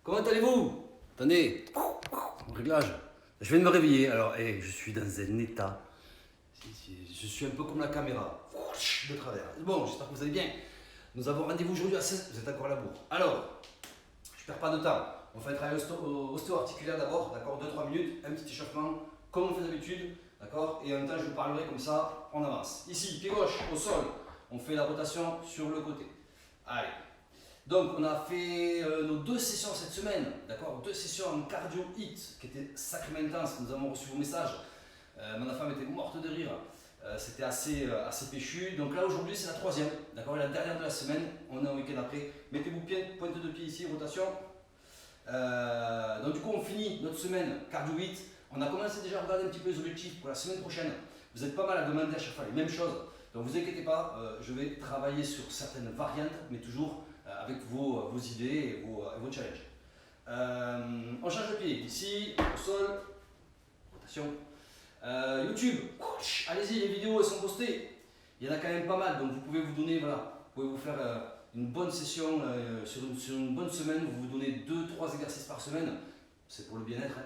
Comment allez-vous? Attendez, réglage. Je viens de me réveiller, alors je suis dans un état. Je suis un peu comme la caméra, de travers. Bon, j'espère que vous allez bien. Nous avons rendez-vous aujourd'hui à 16h. Vous êtes encore à la bourre. Alors, je ne perds pas de temps. On fait un travail ostéo-articulaire d'abord, d'accord, 2-3 minutes, un petit échauffement, comme on fait d'habitude, d'accord, et en même temps je vous parlerai comme ça, on avance. Ici, pied gauche, au sol, on fait la rotation sur le côté. Allez. Donc on a fait nos 2 sessions cette semaine, d'accord, 2 sessions en cardio HIIT qui étaient sacrément intenses. Nous avons reçu vos messages. Ma femme était morte de rire. C'était assez péchu. Donc là aujourd'hui c'est la 3e, d'accord, la dernière de la semaine. On est un week-end après. Mettez-vous pointe de pied ici, rotation. Donc du coup on finit notre semaine cardio HIIT. On a commencé déjà à regarder un petit peu les objectifs pour la semaine prochaine. Vous êtes pas mal à demander à chaque fois les mêmes choses. Donc vous inquiétez pas, je vais travailler sur certaines variantes, mais toujours avec vos idées et vos challenges. On change de pied, ici, au sol, rotation. YouTube, allez-y, les vidéos elles sont postées. Il y en a quand même pas mal, donc vous pouvez vous donner, voilà, vous pouvez vous faire une bonne session sur une bonne semaine. Vous vous donnez 2-3 exercices par semaine, c'est pour le bien-être.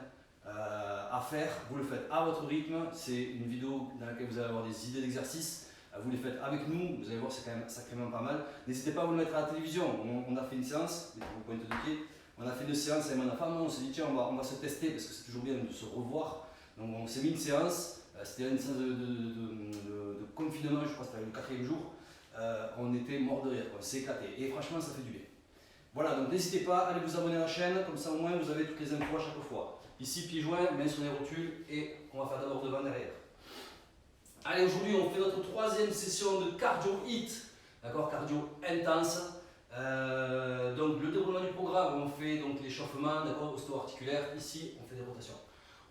À faire, vous le faites à votre rythme. C'est une vidéo dans laquelle vous allez avoir des idées d'exercices. Vous les faites avec nous, vous allez voir, c'est quand même sacrément pas mal. N'hésitez pas à vous le mettre à la télévision. On a fait une séance, vous pointez de pied. On a fait une séance avec ma femme. On s'est dit, tiens, on va se tester parce que c'est toujours bien de se revoir. Donc on s'est mis une séance. C'était une séance de confinement, je crois que c'était le 4e jour. On était mort de rire, on s'est éclaté. Et franchement, ça fait du bien. Voilà, donc n'hésitez pas, allez vous abonner à la chaîne, comme ça au moins vous avez toutes les infos à chaque fois. Ici, pieds joints, main sur les rotules, et on va faire d'abord devant, derrière. Allez, aujourd'hui on fait notre 3e session de cardio HIIT, d'accord, cardio intense. Donc le déroulement du programme, on fait donc l'échauffement, d'accord, ostéo-articulaire. Ici, on fait des rotations.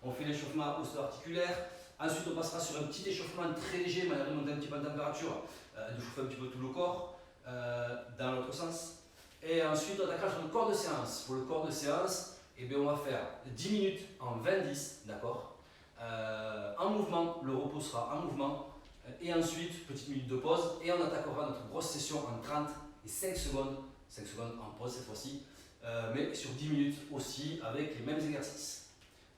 On fait l'échauffement ostéo-articulaire. Ensuite, on passera sur un petit échauffement très léger, manière de monter un petit peu en température, de chauffer un petit peu tout le corps dans l'autre sens. Et ensuite, on attaquera sur le corps de séance. Pour le corps de séance, eh bien, on va faire 10 minutes en 20-10, d'accord, en mouvement, le repos sera en mouvement. Et ensuite, petite minute de pause. Et on attaquera notre grosse session en 30 et 5 secondes. 5 secondes en pause cette fois-ci. Mais sur 10 minutes aussi, avec les mêmes exercices.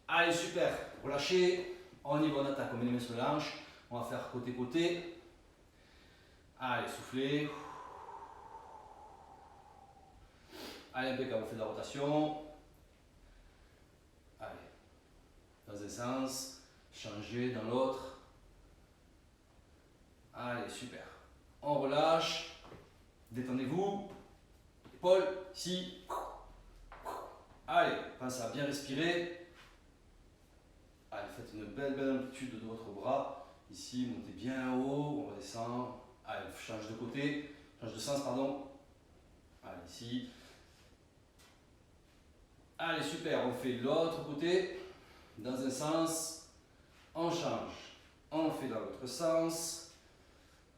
Allez, super. Relâchez. On y va, on attaque. On met les mains sur les hanches. On va faire côté-côté. Allez, soufflez. Allez, impeccable, on fait de la rotation. Allez, dans un sens, changer dans l'autre. Allez, super. On relâche. Détendez-vous. Épaules, ici. Allez, pensez à bien respirer. Allez, faites une belle amplitude de votre bras. Ici, montez bien haut, on redescend. Allez, change de côté, change de sens, pardon. Allez, ici. Allez, super, on fait l'autre côté, dans un sens, on change, on fait dans l'autre sens,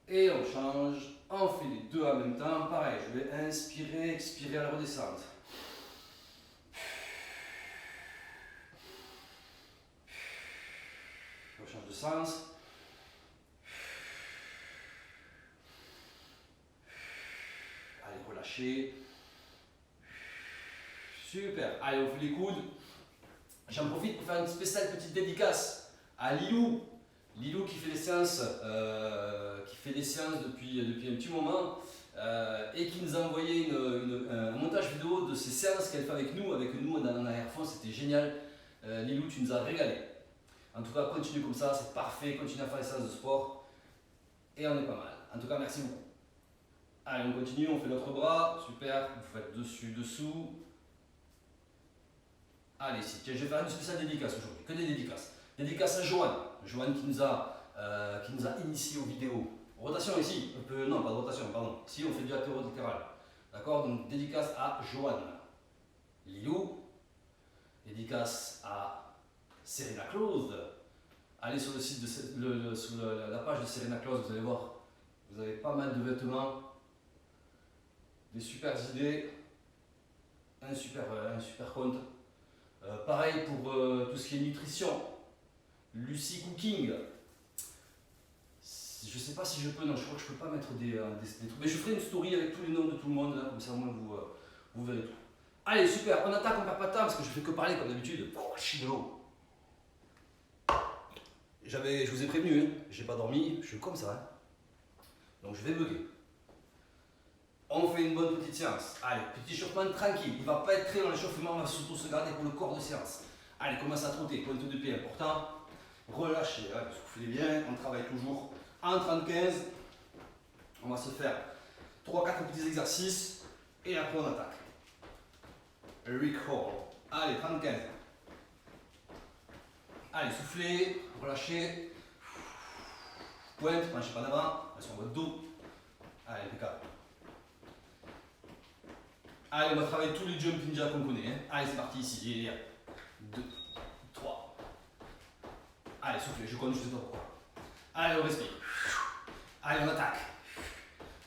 et on change, on fait les deux en même temps, pareil, je vais inspirer, expirer à la redescente. On change de sens. Allez, relâchez. Super. Allez, on fait les coudes. J'en profite pour faire une spéciale petite dédicace à Lilou. Lilou qui fait des séances, depuis un petit moment et qui nous a envoyé un montage vidéo de ses séances qu'elle fait avec nous en arrière-fond. C'était génial. Lilou, tu nous as régalé. En tout cas, continue comme ça, c'est parfait. Continue à faire les séances de sport et on est pas mal. En tout cas, merci beaucoup. Allez, on continue, on fait l'autre bras. Super. Vous faites dessus, dessous. Allez, ici, tiens, je vais faire une spéciale dédicace aujourd'hui, que des dédicaces. Dédicace à Joanne, Joanne qui nous a initié aux vidéos. Rotation ici, non pas de rotation, pardon. Ici on fait du latérolatéral. D'accord, donc dédicace à Joanne. Lilou, dédicace à Serena Claus. Allez sur le site sur la page de Serena Claus, vous allez voir, vous avez pas mal de vêtements, des super idées, un super compte. Pareil pour tout ce qui est nutrition, Lucy Cooking. Je sais pas si je peux, non, je crois que je peux pas mettre des trucs. Mais je ferai une story avec tous les noms de tout le monde, là, comme ça au moins vous verrez tout. Allez, super, on attaque, on perd pas de temps parce que je fais que parler comme d'habitude. De l'eau. Je vous ai prévenu, hein, j'ai pas dormi, je suis comme ça. Hein. Donc je vais bugger. On fait une bonne petite séance. Allez, petit échauffement tranquille. Il ne va pas être très long l'échauffement, on va surtout se garder pour le corps de séance. Allez, commence à trotter, pointe de pied important. Relâchez, ouais, soufflez bien, on travaille toujours en 30-15. On va se faire 3-4 petits exercices et après on attaque. Recall. Allez, 30-15. Allez, soufflez, relâchez. Pointe, penchez pas d'avant, elles sont sur votre dos. Allez, impeccable. Allez, on va travailler tous les jumping jacks qu'on connaît. Hein. Allez, c'est parti ici. 2, 3. Allez, soufflez, je compte, je sais pas pourquoi. Allez, on respire. Allez, on attaque.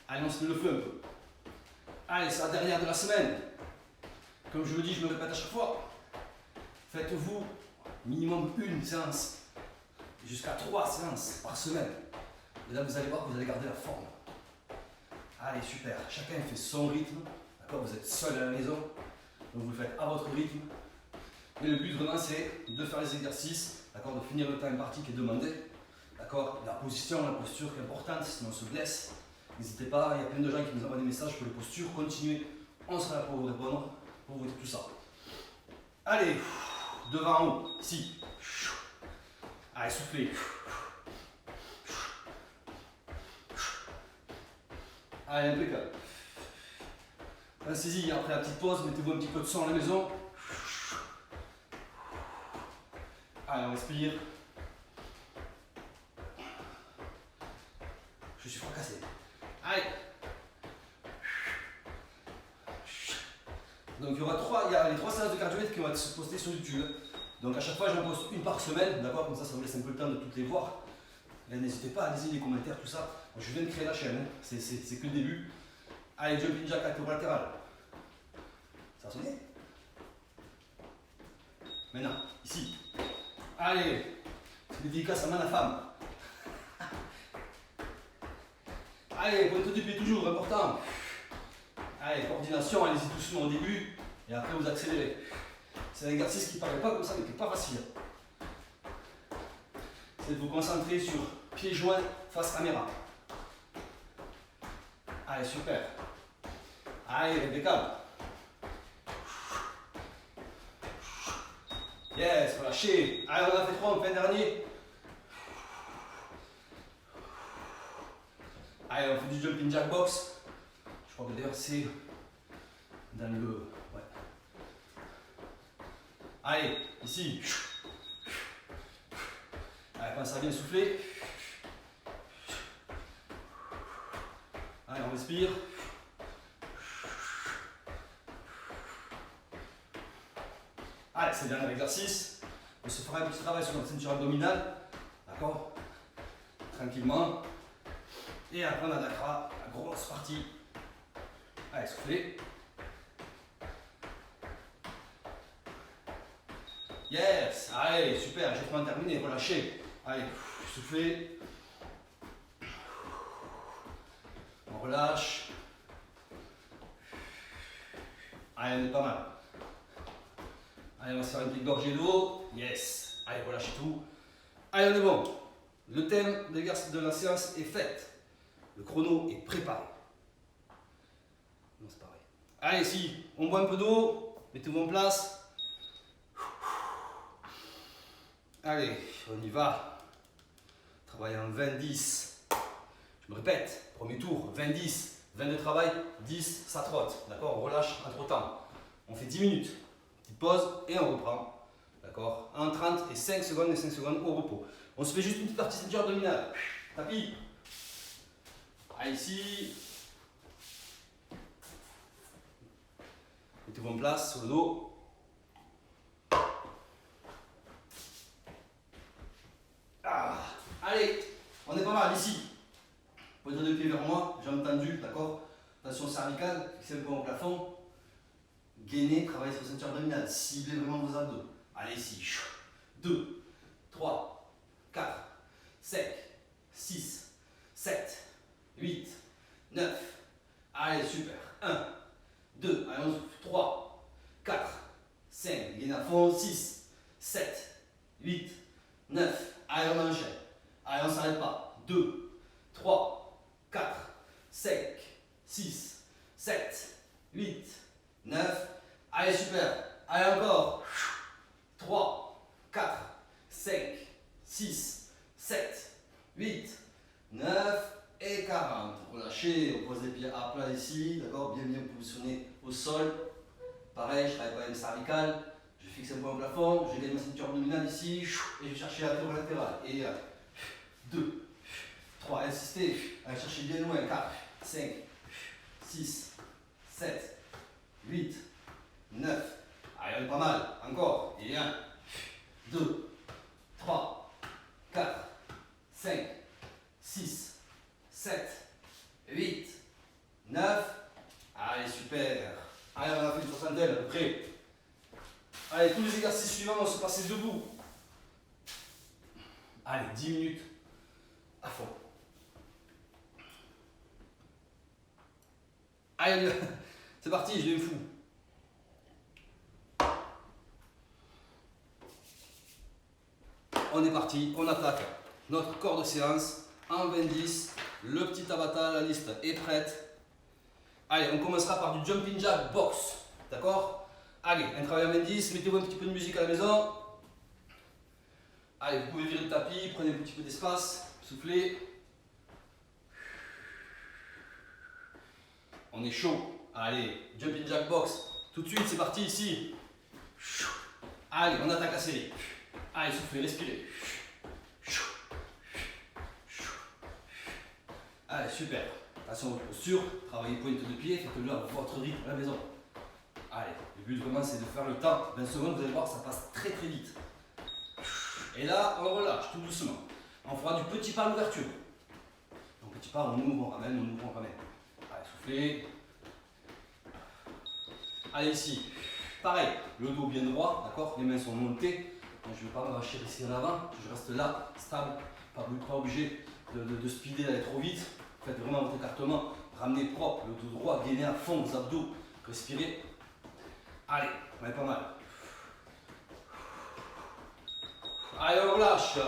Allez, on se met le feu un peu. Allez, c'est la dernière de la semaine. Comme je le dis, je me répète à chaque fois. Faites-vous minimum une séance, jusqu'à 3 séances par semaine. Et là, vous allez voir que vous allez garder la forme. Allez, super. Chacun fait son rythme. D'accord, vous êtes seul à la maison. Donc, vous le faites à votre rythme. Mais le but, vraiment, c'est de faire les exercices. D'accord, de finir le temps imparti qui est demandé. D'accord, la position, la posture qui est importante, sinon on se blesse. N'hésitez pas, il y a plein de gens qui nous envoient des messages pour les postures. Continuez, on sera là pour vous répondre, pour vous dire tout ça. Allez, devant en haut, ici. Allez, soufflez. Allez, impeccable. Pensez-y, après la petite pause, mettez-vous un petit peu de son à la maison. Allez, on respire. Je suis fracassé. Allez. Donc il y a les 3 séances de cardio qui vont être postées sur YouTube. Donc à chaque fois j'en poste une par semaine, d'accord, comme ça vous laisse un peu le temps de toutes les voir. N'hésitez pas à laisser les commentaires, tout ça. Moi, je viens de créer la chaîne, hein. C'est que le début. Allez, jumping jack latéral. Ça a sonné? Maintenant, ici. Allez, c'est dédicace à main à femme. Allez, pointe du pied toujours, important. Allez, coordination, allez-y doucement au début et après vous accélérez. C'est un exercice qui ne paraît pas comme ça mais qui n'est pas facile. C'est de vous concentrer sur pieds joints face caméra. Allez, super. Allez, impeccable. Yes, relâchez. Allez, on en a fait 3, on fait un dernier. Allez, on fait du jumping jack box. Je crois que d'ailleurs c'est dans le... Ouais. Allez, ici. Allez, pensez à bien souffler. Allez, on respire. Allez, c'est le dernier exercice. On se fera un petit travail sur notre ceinture abdominale. D'accord? Tranquillement. Et après, on attaquera la grosse partie. Allez, soufflez. Yes! Allez, super, échauffement terminé, relâchez. Allez, soufflez. On relâche. Allez, on est pas mal. Allez, on va se faire une petite gorgée d'eau. Yes! Allez, relâchez tout. Allez, on est bon. Le thème de la séance est fait. Le chrono est préparé. Non, c'est pareil. Allez, si on boit un peu d'eau, mettez-vous en place. Allez, on y va. Travail en 20-10. Je me répète, premier tour, 20-10. 20 de travail, 10, ça trotte. D'accord, on relâche entre temps. On fait 10 minutes. Petite pause et on reprend. D'accord, en 30 et 5 secondes et 5 secondes au repos. On se fait juste une petite partie ceinture abdominale. Tapis. Allez, ici. Mettez-vous en place sur le dos. Ah, allez, on est pas mal ici. Posez deux pieds vers moi, j'ai entendu, d'accord? Attention cervicale, fixez un peu au plafond. Gainez, travaillez sur la ceinture abdominale, ciblez vraiment vos abdos. Allez, ici. 2, 3, 4, 5, 6, 7, 8, 9. Allez, super. 1, 2, allez, on souffle. 3, gainez à fond. 6, 7, 8, 9. Allez, on enchaîne. Allez, on ne s'arrête pas. 2, 3, 4, 5, 6, 7, 8, 9. Allez, super. Allez, encore. 3, 4, 5, 6, 7, 8, 9 et 40. Relâchez, on pose les pieds à plat ici, d'accord, bien positionné au sol. Pareil, je travaille pas avec les cervicales, je fixe un peu au plafond, je gagne ma ceinture abdominale ici, et je vais chercher la tour latérale. Et 2, 3, insistez, allez chercher bien loin, 4, 5, 6, 7, 8, 9. Allez, on est pas mal, encore. Et 1, 2, 3, 4, 5, 6, 7, 8, 9. Allez, super. Allez, on a fait une soixantaine à peu près. Allez, tous les exercices suivants vont se passer debout. Allez, 10 minutes à fond. Allez, c'est parti, je les fous. On est parti, on attaque notre corps de séance en 20-10. Le petit Tabata, la liste est prête. Allez, on commencera par du jumping jack box. D'accord? Allez, un travail en 20-10. Mettez-vous un petit peu de musique à la maison. Allez, vous pouvez virer le tapis, prenez un petit peu d'espace, soufflez. On est chaud. Allez, jumping jack box. Tout de suite, c'est parti ici. Allez, on attaque la série. Allez, soufflez, respirez. Allez, super. Attention à votre posture, travaillez pointe de pied, faites-le à votre rythme à la maison. Allez, le but vraiment c'est de faire le temps. 20 secondes, vous allez voir, ça passe très très vite. Et là, on relâche tout doucement. On fera du petit pas à l'ouverture. Donc petit pas, on ouvre, on ramène, on ouvre, on ramène. Allez, soufflez. Allez, ici. Pareil, le dos bien droit, d'accord? Les mains sont montées. Donc, je ne vais pas me rachir ici en avant. Je reste là, stable. Pas obligé de speeder, d'aller trop vite. Faites vraiment votre écartement. Ramenez propre, le dos droit, gainez à fond vos abdos. Respirez. Allez, on est pas mal. Allez, on relâche.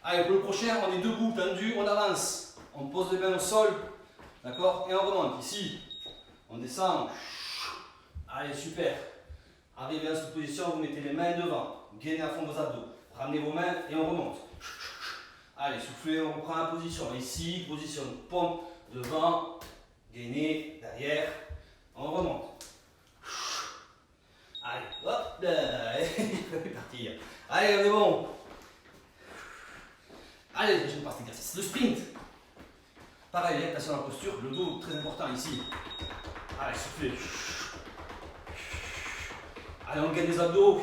Allez, pour le prochain, on est debout, tendu, on avance. On pose les mains au sol. D'accord? Et on remonte. Ici, on descend. Allez, super. Arrivez à cette position, vous mettez les mains devant. Gainez à fond vos abdos. Ramenez vos mains et on remonte. Allez, soufflez, on reprend la position. Ici, position pompe, devant, gainez, derrière. On remonte. Allez, hop, c'est parti. Allez, on est bon. Allez, prochaine partie d'exercice. Le sprint. Pareil, attention à la posture. Le dos, très important ici. Allez, soufflez. Allez, on gagne les abdos.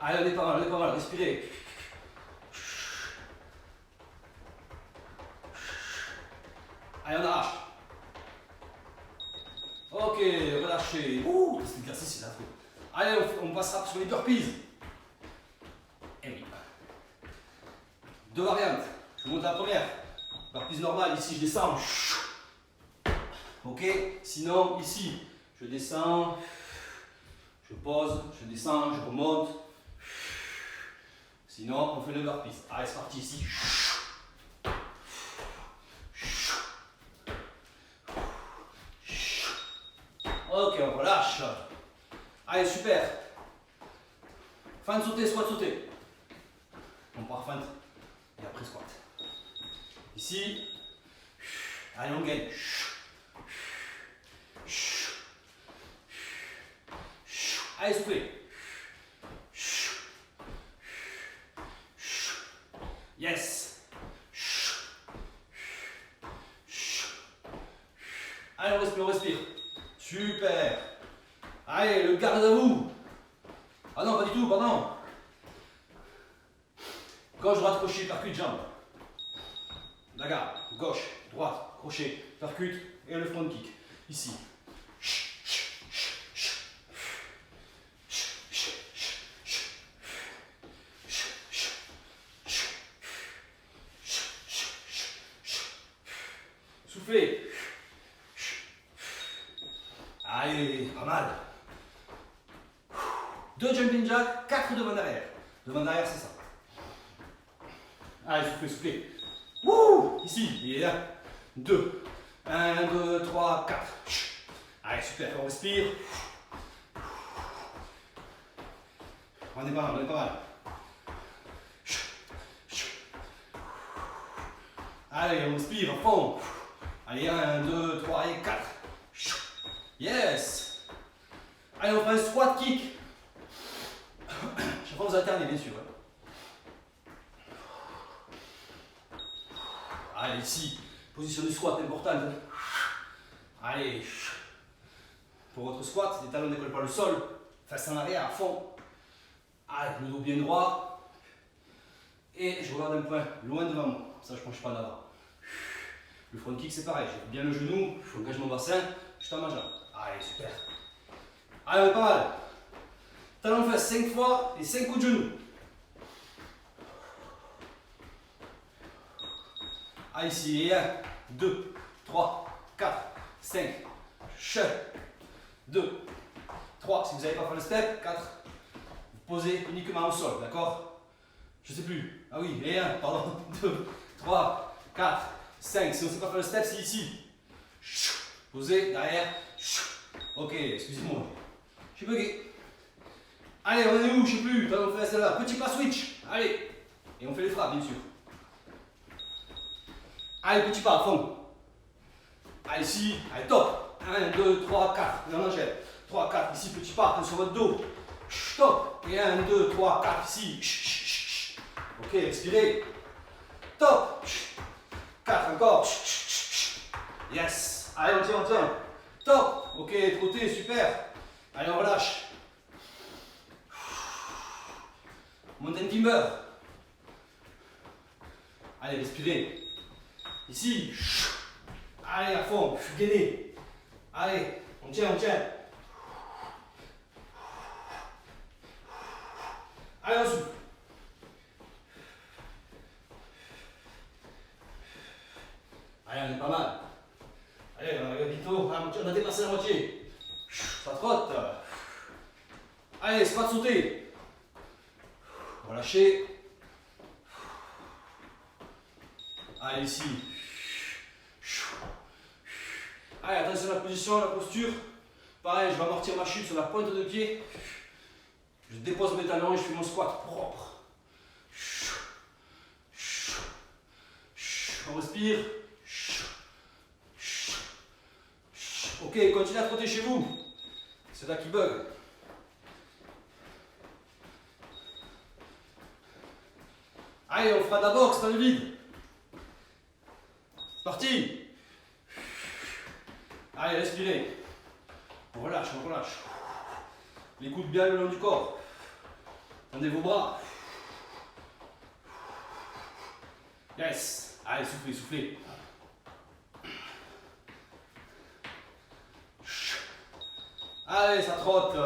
Allez, on est pas mal, respirez. Allez, on arrache. Ok, relâchez. Ouh, cet exercice, c'est affreux. Allez, on passera sur les burpees. Et oui. Deux variantes. Je vous montre la première. Burpees normale, ici je descends. Ok, sinon ici, je descends, je pose, je descends, je remonte. Sinon, on fait le burpees. Allez, c'est parti ici. Ok, on relâche. Allez, super. Feinte sauter, squat sauter. On part feinte et après squat. Ici. Allez, on gagne. Allez, soufflez. Yes. Allez, on respire. Super. Allez, le garde à vous. Ah non, pas du tout, pardon. Gauche, droite, crochet, percute, jambe. La garde. Gauche, droite, crochet, percute et le front kick. Ici. Soufflez. Allez, pas mal. 2 jumping jack, 4 devant derrière. Devant derrière, c'est ça. Allez, soufflez, soufflez. Wouh! Ici, et 1, 2. 1, 2, 3, 4. Allez, super, on respire. On est pas mal, on est pas mal. Allez, on respire à fond. Allez, 1, 2, 3 et 4. Yes! Allez, on fait un squat kick. Chaque fois, vous alternez, bien sûr. Allez, ici, position du squat importante. Allez. Pour votre squat, les talons ne décollent pas le sol. Face en arrière à fond. Allez, le dos bien droit. Et je regarde un point loin devant moi. Ça, je ne penche pas en avant. Le front kick, c'est pareil. J'ai bien le genou, j'engage mon bassin, je tends ma jambe. Allez, super. Allez, on est pas mal. Talon de fesse 5 fois et 5 coups de genou. Allez, ici, et 1, 2, 3, 4, 5, 2, 3. Si vous n'avez pas fait le step, 4. Vous posez uniquement au sol, d'accord? Je ne sais plus. Ah oui, et 1, pardon. 2, 3, 4, 5. Si on ne sait pas faire le step, c'est ici. Posez derrière. Ok, excusez-moi. Je suis bugué. Allez, on est où? Je ne sais plus. Talon de fesse là. Petit pas switch. Allez. Et on fait les frappes, bien sûr. Allez, petit pas à fond. Allez, ici. Allez, top. 1, 2, 3, 4. Et on enchaîne. 3, 4. Ici, petit pas. Sur votre dos. Top. Et 1, 2, 3, 4. Ici. Ok, respirez. Top. 4 encore. Yes. Allez, on tient, on tient. Top. Ok, trotté, super. Allez, on relâche. Mountain timber. Allez, respirez. Ici. Allez, à fond. Gainez. Allez, on tient, on tient. Allez, on souffle. Allez, on est pas mal. Allez, on a bientôt. On a dépassé la moitié. Ça trotte. Allez, squat sauté. Relâchez. Allez, ici. Allez, attention à la position, la posture. Pareil, je vais amortir ma chute sur la pointe de pied. Je dépose mes talons et je fais mon squat propre. On respire. Ok, continuez à trotter chez vous. C'est là qui bug. Allez, on fera de la boxe dans le vide. C'est parti. Allez, respirez. On relâche, on relâche. Les coudes bien le long du corps. Tendez vos bras. Yes. Allez, soufflez, soufflez. Allez, ça trotte.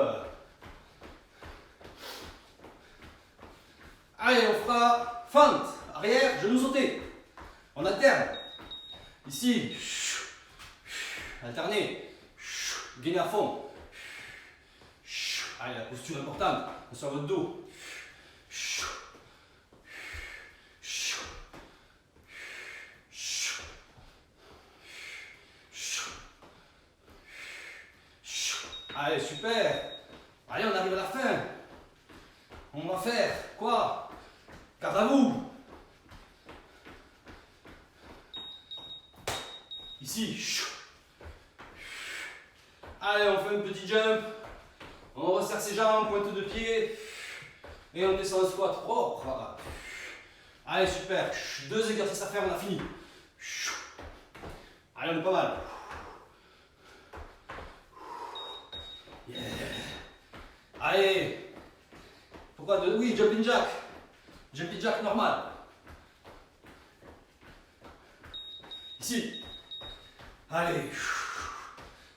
Allez, on fera fente. Arrière, genoux sautés. On alterne. Ici. Alternez. Gainez à fond. Allez, la posture importante. Sur votre dos. Allez, super. Allez, on arrive à la fin. On va faire quoi? Garde à vous. Ici. Allez, on fait un petit jump. On resserre ses jambes, pointe de pied. Et on descend en squat propre. Allez, super. 2 exercices à faire, on a fini. Allez, on est pas mal. Yeah. Allez. Pourquoi de... Oui, jumping jack. Jumping jack normal. Ici. Allez.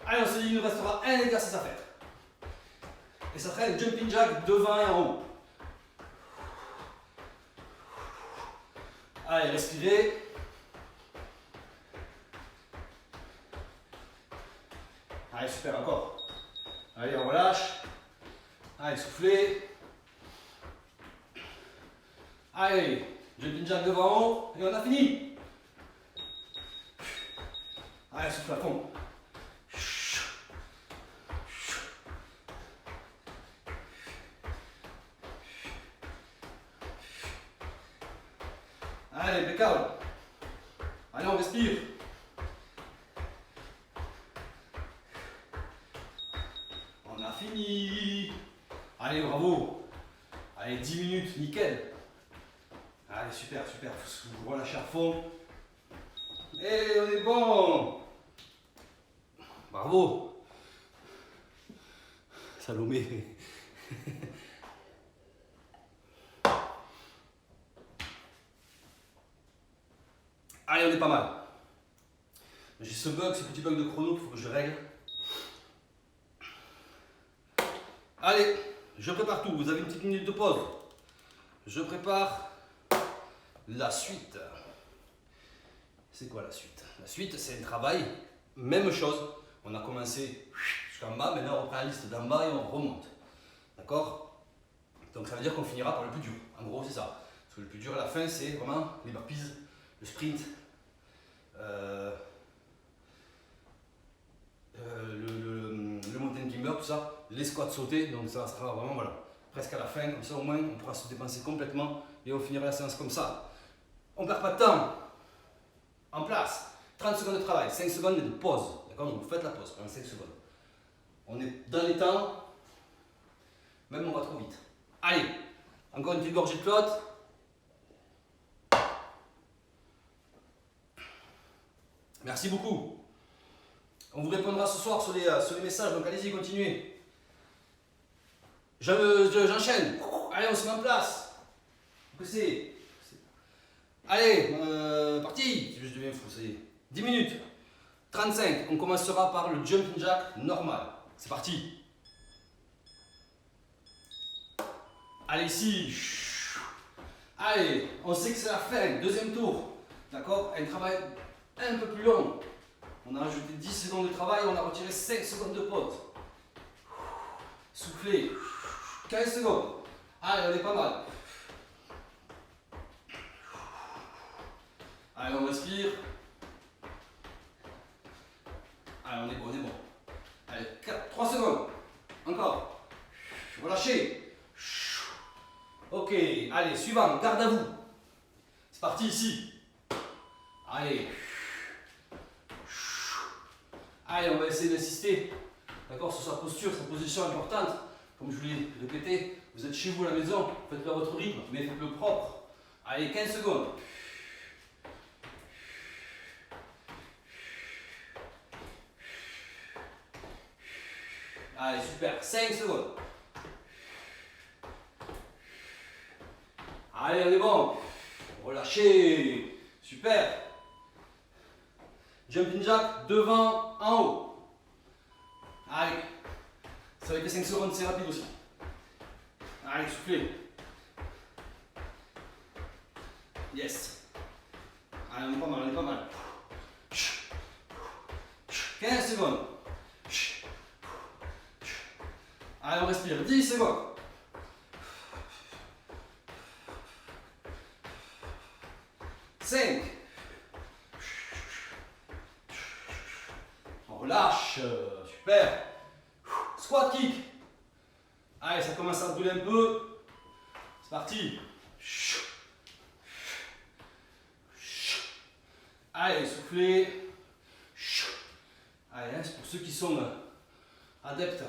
Allez, on se dit qu'il nous restera un exercice à faire. Et ça serait le jumping jack devant et en haut. Allez, respirez. Allez, super, encore. Allez, on relâche. Allez, soufflez. Allez, jumping jack devant en haut et on a fini. Allez, souffle à fond. Allez, impeccable. Allez, on respire. On a fini. Allez, bravo. Allez, 10 minutes, nickel. Allez, super, super. Vous relâchez à fond. Et on est bon. Bravo. Salomé. Allez, on est pas mal. J'ai ce bug, ce petit bug de chrono qu'il faut que je règle. Allez, je prépare tout. Vous avez une petite minute de pause. Je prépare la suite. C'est quoi la suite? La suite, c'est un travail. Même chose. On a commencé jusqu'en bas, maintenant on reprend la liste d'en bas et on remonte. D'accord? Donc ça veut dire qu'on finira par le plus dur. En gros, c'est ça. Parce que le plus dur à la fin, c'est vraiment les burpees, le sprint, le mountain climber, tout ça, les squats sautés. Donc ça sera vraiment voilà, presque à la fin. Comme ça, au moins, on pourra se dépenser complètement et on finira la séance comme ça. On ne perd pas de temps. En place. 30 secondes de travail, 5 secondes de pause. D'accord? Donc vous faites la pause pendant 5 secondes. On est dans les temps. Même on va trop vite. Allez, encore une petite gorgée de flotte. Merci beaucoup. On vous répondra ce soir sur les messages, donc allez-y, continuez. J'enchaîne. Allez, on se met en place. C'est. Allez, parti. Je deviens fou, ça y est. 10 minutes. 35. On commencera par le jumping jack normal. C'est parti. Allez, ici. Allez, on sait que c'est la fin. Deuxième tour. D'accord? Un travail un peu plus long. On a rajouté 10 secondes de travail, on a retiré 5 secondes de pause. Soufflez. 15 secondes. Allez, on est pas mal. Allez, on respire. Allez, on est bon, on est bon. Allez, 3 secondes. Encore. Relâchez. Ok, allez, suivant, garde à vous. C'est parti ici. Allez. Allez, on va essayer d'insister. D'accord, sur sa posture, sa position importante. Comme je vous l'ai répété, vous êtes chez vous à la maison, faites-le à votre rythme, mais faites-le propre. Allez, 15 secondes. Allez, super. 5 secondes. Allez, on est bon. Relâchez. Super. Jumping jack devant, en haut. Allez. C'est avec les 5 secondes, c'est rapide aussi. Allez, soufflez. Yes. Allez, on est pas mal, on est pas mal. 15 secondes. Allez, on respire. 10 secondes. Cinq. On relâche. Super. Squat kick. Allez, ça commence à brûler un peu. C'est parti. Allez, soufflez. Allez, c'est pour ceux qui sont adeptes.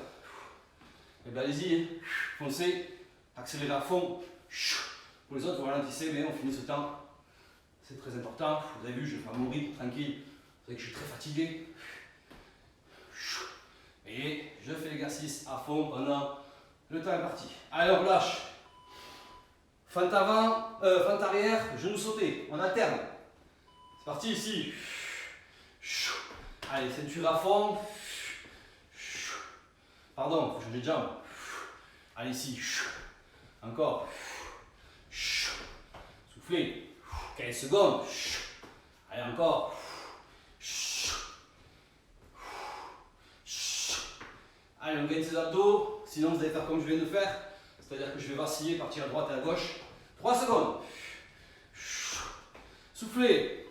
Et bien allez-y, foncez, accélérez à fond. Pour les autres, vous ralentissez, mais on finit ce temps. C'est très important. Vous avez vu, je vais faire mon rythme tranquille. Vous savez que je suis très fatigué. Et je fais l'exercice à fond pendant le temps imparti. Allez, on relâche. Fente avant, fente arrière, genou sauté. On alterne. C'est parti ici. Allez, ceinture à fond. Pardon, faut changer de jambe. Allez, ici. Encore. Soufflez. 15 secondes. Allez, encore. gagne ses abdos. Sinon, vous allez faire comme je viens de faire. C'est-à-dire que je vais vaciller, partir à droite et à gauche. 3 secondes. Soufflez.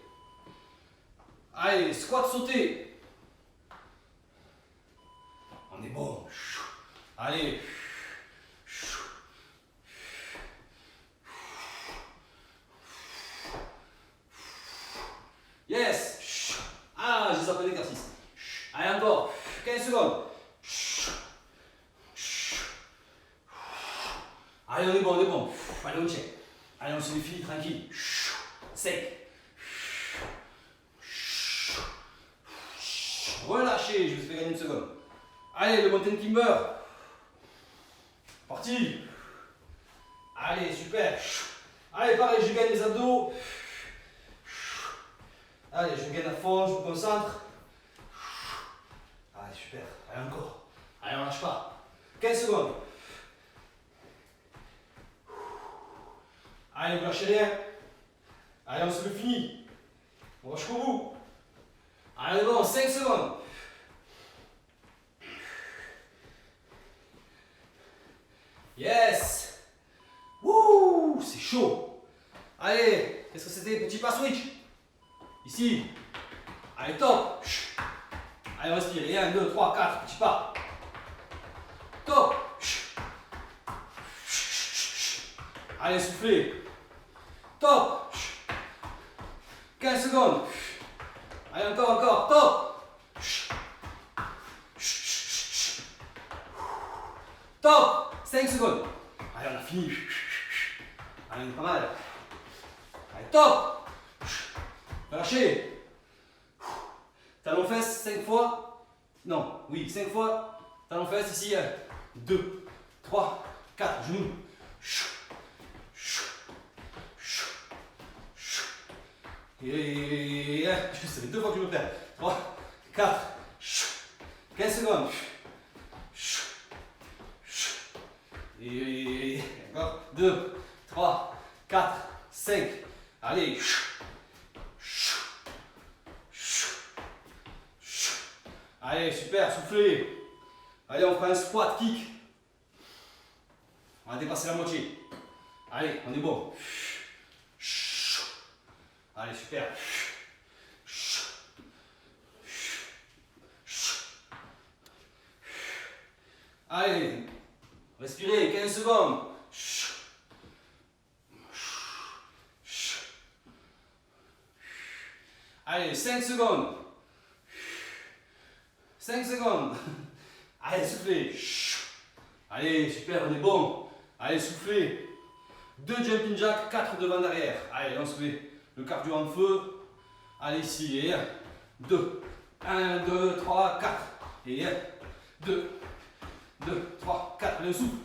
Allez, squat sauté. On est bon. Allez. Yes. Ah, j'ai zappé l'exercice. Allez, encore. 15 secondes. Allez, on est bon, on est bon. Allez, on check. Allez, on se définit tranquille. Sec. Relâchez, je vous fais gagner une seconde. Allez, le mountain climber. Parti. Allez, super. Allez, pareil, je gagne les abdos. Allez, je gagne à fond, je me concentre. Allez, super. Allez, encore. Allez, on lâche pas. 15 secondes. Allez, vous lâchez rien. Allez, on se le finit. On va jusqu'au bout. Allez, bon, 5 secondes. Yes. Wouh, c'est chaud. Allez, qu'est-ce que c'était? Petit pas switch. Ici. Allez, top. Allez, on respire. 1, 2, 3, 4. Petit pas. Top. Allez, soufflez. Top. 15 secondes. Allez, encore. Top. Top. 5 secondes. Allez, on a fini. Allez, on est pas mal. Allez, top. Relâchez. Talon fesse 5 fois. Non, oui, 5 fois. Talon fesse ici. 2, 3, 4. Genoux. Et ça fait 2 fois que je me perds. 3, 4, 15 secondes. Et encore. 2, 3, 4, 5. Allez. Allez, super, soufflez. Allez, on fera un squat kick. On va dépasser la moitié. Allez, on est bon. Allez, super. Allez, respirez, 15 secondes. Allez, 5 secondes. 5 secondes. Allez, soufflez. Allez, super, on est bon. Allez, soufflez. 2 jumping jack, 4 devant derrière. Allez, on se met le cardio en feu. Allez, ici. Et 1, 2. 1, 2, 3, 4. Et 1, 2. 2, 3, 4. Allez, on souffle.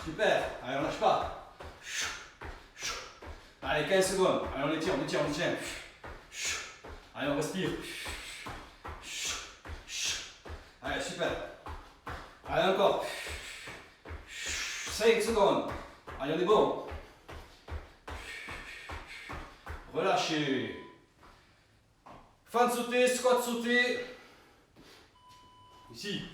Super. Allez, on lâche pas. Allez, 15 secondes. Allez, on les tient, on les tient, on les tient. Allez, on respire. Allez, super. Allez, encore. 5 secondes. Allez, on est bon. Relâchez. Fin de sauter, squat sauter. Ici.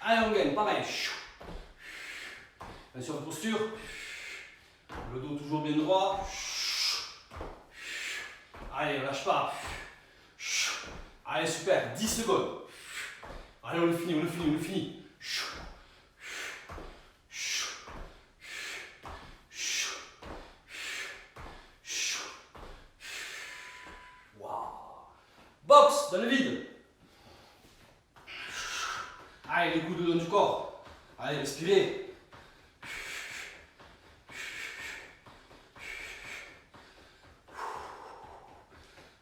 Allez, on gagne, pareil. Bien sûr, posture. Le dos toujours bien droit. Allez, on lâche pas. Allez, super. 10 secondes. Allez, on le finit, on le finit, on le finit. Box dans le vide. Allez, les coudes le long du corps. Allez, respirez.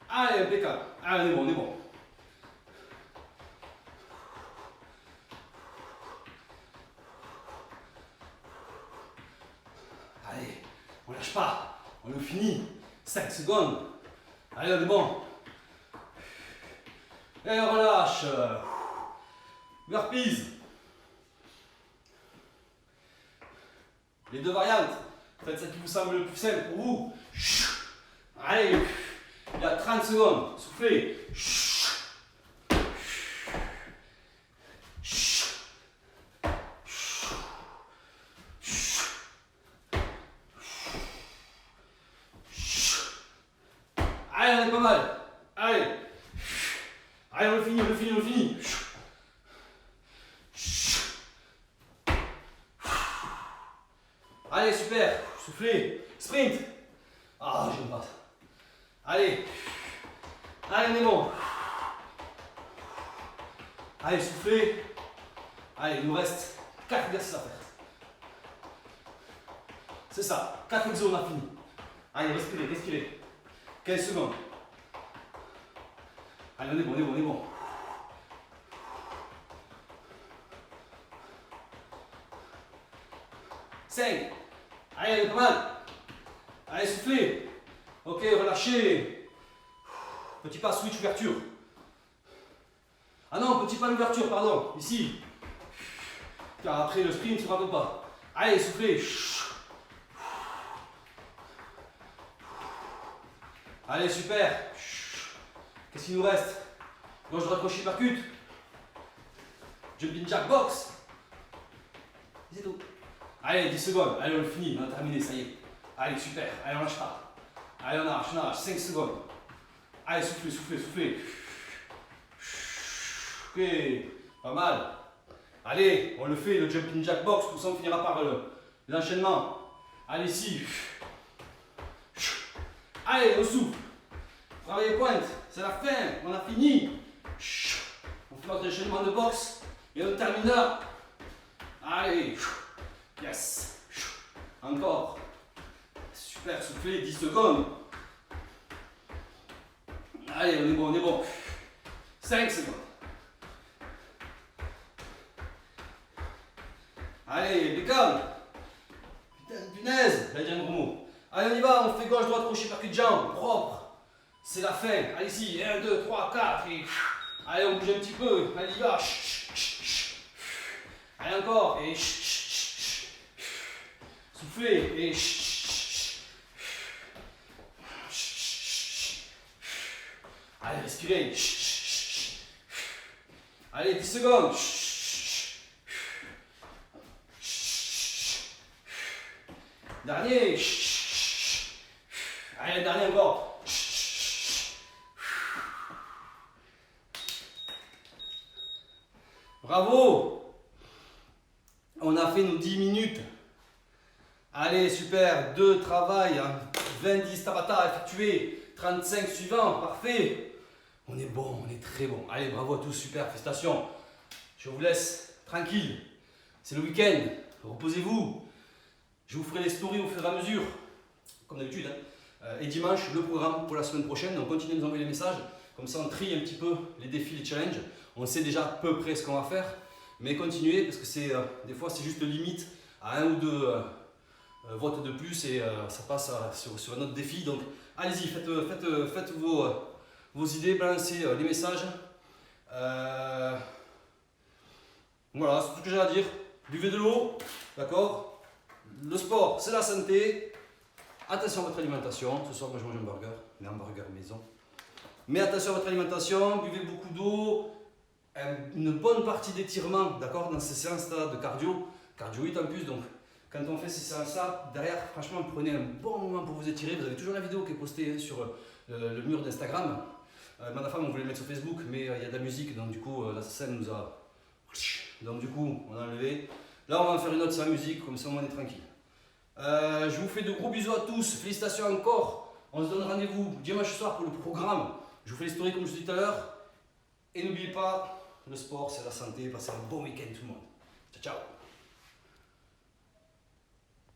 Allez, impeccable. Allez, on est bon, on est bon. Allez, on lâche pas. On le finit. 5 secondes. Allez, on est bon. Et on relâche. Burpees. Les deux variantes. Faites celle qui vous semble le plus simple pour vous. Allez. Il y a 30 secondes. Soufflez. Allez, on est pas mal. Allez. Allez, on le finit, on le finit, on le finit. Allez, super. Soufflez. Sprint. Ah, je me passe. Allez. Allez, on est bon. Allez, soufflez. Allez, il nous reste 4 exercices à faire. C'est ça. 4 exos, on a fini. Allez, respirez, respirez. 15 secondes. Allez, on est bon, on est bon, on est bon. Cinq. Allez, pas mal. Allez, soufflez. Ok, relâchez. Petit pas, switch, ouverture. Ah non, petit pas d'ouverture, pardon. Ici. Car après le sprint, ne se rate pas. Allez, soufflez. Allez, super. Qu'est-ce qu'il nous reste? Gauche, droite, crochet, percute. Jumping jack box. C'est tout. Allez, 10 secondes. Allez, on le finit. On a terminé, ça y est. Allez, super. Allez, on lâche pas. Allez, on arrache. 5 secondes. Allez, soufflez, soufflez, soufflez. Ok, pas mal. Allez, on le fait, le jumping jack box. Tout ça, on finira par l'enchaînement. Allez, ici. Allez, on souffle. Travaillez pointe. C'est la fin. On a fini. On fait notre enchaînement de boxe. Et on termine là. Allez. Yes. Encore. Super, soufflez, 10 secondes. Allez, on est bon, on est bon. 5 secondes. Allez, impeccable. Putain, punaise, j'allais dire un gros mot. Allez, on y va, on fait gauche, droite, crochet, percute, jambe, propre. C'est la fin. Allez, ici, 1, 2, 3, 4. Et... allez, on bouge un petit peu. Allez, y va. Allez, encore. Et soufflez. Et allez, respirez. Allez, 10 secondes. Dernier. Allez, dernier encore. Bravo. On a fait nos 10 minutes. Allez, super. 2 travail. 20 Tabata effectués. 35 suivants. Parfait. On est bon, on est très bon. Allez, bravo à tous. Super. Félicitations. Je vous laisse tranquille. C'est le week-end. Reposez-vous. Je vous ferai les stories au fur et à mesure. Comme d'habitude. Et dimanche, le programme pour la semaine prochaine. On continue de nous envoyer les messages. Comme ça, on trie un petit peu les défis, les challenges. On sait déjà à peu près ce qu'on va faire. Mais continuez parce que c'est des fois, c'est juste limite à 1 ou 2 votes de plus et ça passe sur un autre défi. Donc, allez-y, faites vos idées, balancez les messages. Voilà, c'est tout ce que j'ai à dire. Buvez de l'eau, d'accord? Le sport, c'est la santé. Attention à votre alimentation. Ce soir, moi, je mange un burger, mais un burger maison. Mais attention à votre alimentation, buvez beaucoup d'eau, une bonne partie d'étirement, d'accord, dans ces séances-là de cardio 8 en plus. Donc, quand on fait ces séances-là, derrière, franchement, prenez un bon moment pour vous étirer. Vous avez toujours la vidéo qui est postée sur le mur d'Instagram. Ma femme, on voulait le mettre sur Facebook, mais il y a de la musique, donc du coup, la scène nous a... donc du coup, on a enlevé. Là, on va en faire une autre sans musique, comme ça, on est tranquille. Je vous fais de gros bisous à tous. Félicitations encore. On se donne rendez-vous dimanche soir pour le programme. Je vous fais les stories comme je vous ai dit tout à l'heure. Et n'oubliez pas, le sport, c'est la santé. Passez un bon week-end tout le monde. Ciao, ciao.